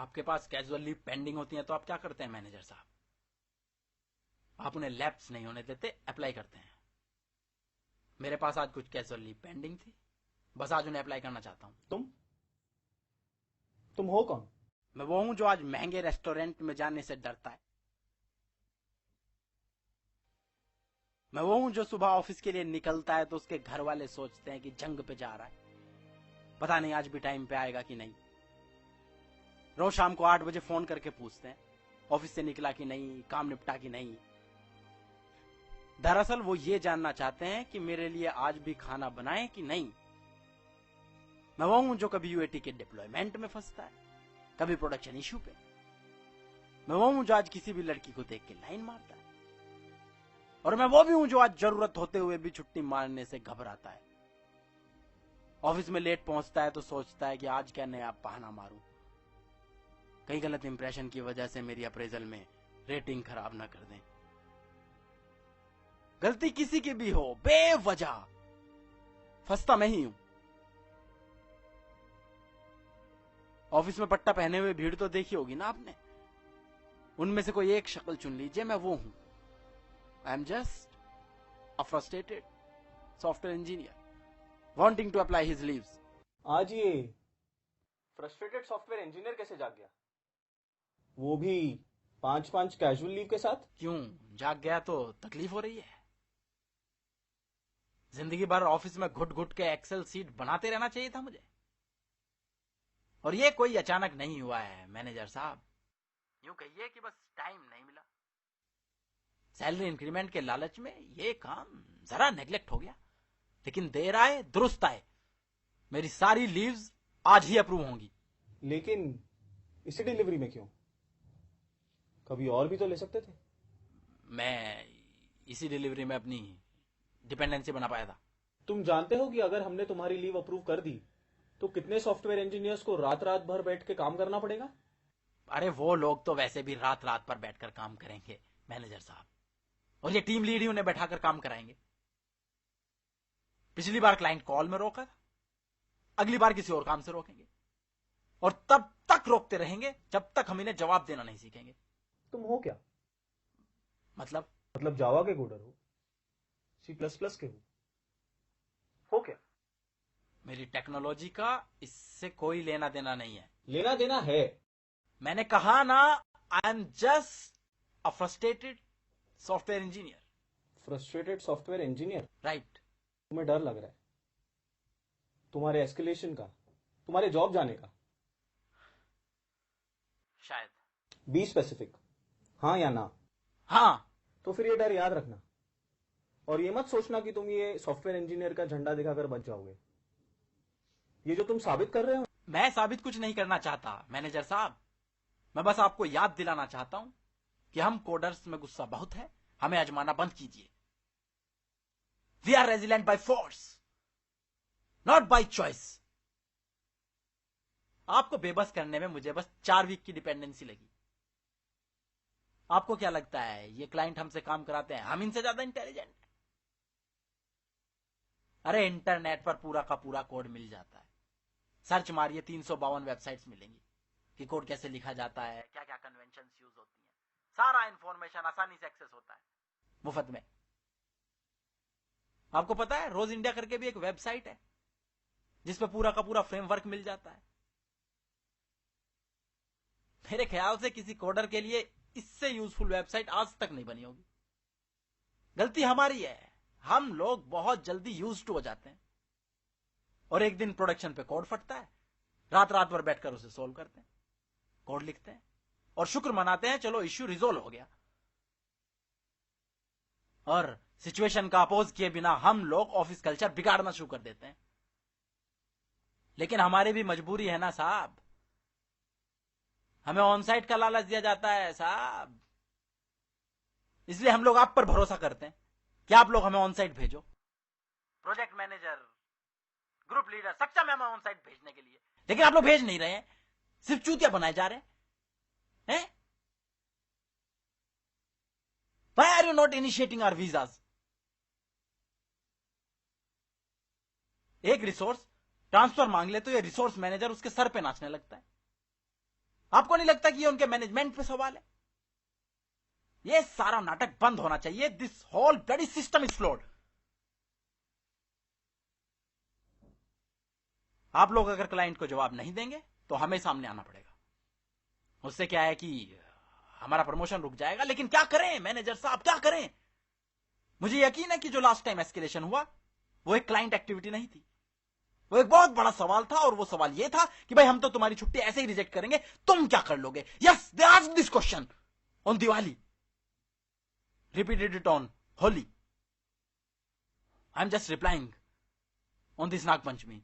आपके पास casual leave pending होती है तो आप क्या करते हैं मैनेजर साहब? आप उन्हें लैप्स नहीं होने देते, अप्लाई करते हैं। मेरे पास आज कुछ कैजुअल लीव पेंडिंग थी, बस आज उन्हें अप्लाई करना चाहता हूं। तुम हो कौन? मैं वो हूं जो आज महंगे रेस्टोरेंट में जाने से डरता है। मैं वो हूं जो सुबह ऑफिस के लिए निकलता है तो उसके घर वाले सोचते हैं कि जंग पे जा रहा है, पता नहीं आज भी टाइम पे आएगा कि नहीं। रोज शाम को 8 बजे फोन करके पूछते हैं ऑफिस से निकला कि नहीं, काम निपटा कि नहीं। दरअसल वो ये जानना चाहते हैं कि मेरे लिए आज भी खाना बनाए कि नहीं। मैं वो हूं जो कभी यूएटी के डिप्लॉयमेंट में फंसता है, कभी प्रोडक्शन इश्यू पे। मैं वो हूं जो आज किसी भी लड़की को देख के लाइन मारता है, और मैं वो भी हूं जो आज जरूरत होते हुए भी छुट्टी मारने से घबराता है। ऑफिस में लेट पहुंचता है तो सोचता है कि आज क्या नया बहाना मारूं, कई गलत इंप्रेशन की वजह से मेरी अप्रेजल में रेटिंग खराब ना कर दें। गलती किसी की भी हो, बेवजह फंसता मैं ही हूं। ऑफिस में पट्टा पहने हुए भीड़ तो देखी होगी ना आपने, उनमें से कोई एक शक्ल चुन लीजिए, मैं वो हूं। I am just a frustrated software engineer wanting to apply his leaves. आज ये फ्रस्ट्रेटेड सॉफ्टवेयर इंजीनियर कैसे जाग गया, वो भी 5-5 कैजुअल लीव के साथ? क्यों जाग गया तो तकलीफ हो रही है? जिंदगी भर ऑफिस में घुट घुट के एक्सेल सीट बनाते रहना चाहिए था मुझे, और ये कोई अचानक नहीं हुआ है मैनेजर साहब। यूं कहिए कि बस टाइम नहीं मिला। सैलरी इंक्रीमेंट के लालच में ये काम जरा नेग्लेक्ट हो गया, लेकिन देर आए दुरुस्त आए, मेरी सारी लीव्स आज ही अप्रूव होंगी। लेकिन इसी डिलीवरी में क्यों? कभी और भी तो ले सकते थे। मैं इसी डिलीवरी में अपनी डिपेंडेंसी बना पाया था। तुम जानते हो कि अगर हमने तुम्हारी लीव अप्रूव कर दी तो कितने सॉफ्टवेयर इंजीनियर्स को रात रात भर बैठ के काम करना पड़ेगा? अरे वो लोग तो वैसे भी रात रात पर बैठकर काम करेंगे मैनेजर साहब, और ये टीम लीड ही उन्हें बैठाकर काम कराएंगे। पिछली बार क्लाइंट कॉल में रोका था, अगली बार किसी और काम से रोकेंगे, और तब तक रोकते रहेंगे जब तक हम इन्हें जवाब देना नहीं सीखेंगे। तुम हो क्या? मतलब जावा के कोडर हो, C++ के हो क्या? मेरी टेक्नोलॉजी का इससे कोई लेना देना नहीं है। लेना देना है। मैंने कहा ना, आई am just a frustrated software engineer. Frustrated software engineer? Right. तुम्हें डर लग रहा है तुम्हारे एस्केलेशन का, तुम्हारे जॉब जाने का? शायद। बी स्पेसिफिक, हाँ या ना? हाँ। तो फिर ये डर याद रखना, और ये मत सोचना कि तुम ये सॉफ्टवेयर इंजीनियर का झंडा दिखाकर बच जाओगे। ये जो तुम साबित कर रहे हो। मैं साबित कुछ नहीं करना चाहता मैनेजर साहब, मैं बस आपको याद दिलाना चाहता हूं कि हम कोडर्स में गुस्सा बहुत है, हमें आजमाना बंद कीजिए। We are resilient by force, not by choice. आपको बेबस करने में मुझे बस 4 वीक की डिपेंडेंसी लगी। आपको क्या लगता है ये क्लाइंट हमसे काम कराते हैं, हम इनसे ज्यादा इंटेलिजेंट? अरे इंटरनेट पर पूरा का पूरा कोड मिल जाता है, सर्च मारिए 352 वेबसाइट्स मिलेंगी कि कोड कैसे लिखा जाता है, क्या क्या कन्वेंशंस यूज होती हैं, सारा इंफॉर्मेशन आसानी से एक्सेस होता है मुफ्त में। आपको पता है रोज इंडिया करके भी एक वेबसाइट है जिसपे पूरा का पूरा फ्रेमवर्क मिल जाता है। मेरे ख्याल से किसी कोडर के लिए इससे यूजफुल वेबसाइट आज तक नहीं बनी होगी। गलती हमारी है, हम लोग बहुत जल्दी यूज्ड हो जाते हैं, और एक दिन प्रोडक्शन पे कोड फटता है, रात रात भर बैठकर उसे सोल्व करते हैं, कोड लिखते हैं और शुक्र मनाते हैं चलो इश्यू रिजोल्व हो गया। और सिचुएशन का अपोज किए बिना हम लोग ऑफिस कल्चर बिगाड़ना शुरू कर देते हैं। लेकिन हमारी भी मजबूरी है ना साहब, हमें ऑन साइट का लालच दिया जाता है साहब, इसलिए हम लोग आप पर भरोसा करते हैं कि आप लोग हमें ऑन साइट भेजो। प्रोजेक्ट मैनेजर, ग्रुप लीडर सक्षम है हमें ऑन साइट भेजने के लिए, लेकिन आप लोग भेज नहीं रहे हैं, सिर्फ चूतिया बनाए जा रहे हैं। Why are you not initiating our visas? एक रिसोर्स ट्रांसफर मांग ले तो ये रिसोर्स मैनेजर उसके सर पे नाचने लगता है। आपको नहीं लगता कि ये उनके मैनेजमेंट पे सवाल है? ये सारा नाटक बंद होना चाहिए। This whole bloody system is flawed. आप लोग अगर क्लाइंट को जवाब नहीं देंगे तो हमें सामने आना पड़ेगा। उससे क्या है कि हमारा प्रमोशन रुक जाएगा, लेकिन क्या करें मैनेजर साहब, क्या करें? मुझे यकीन है कि जो लास्ट टाइम एस्केलेशन हुआ वो एक क्लाइंट एक्टिविटी नहीं थी, वो एक बहुत बड़ा सवाल था। और वो सवाल ये था कि भाई हम तो तुम्हारी छुट्टी ऐसे ही रिजेक्ट करेंगे, तुम क्या कर लोगे? Yes, they asked this question on Diwali, repeated it on Holi. I am just replying on this Nag Panchami.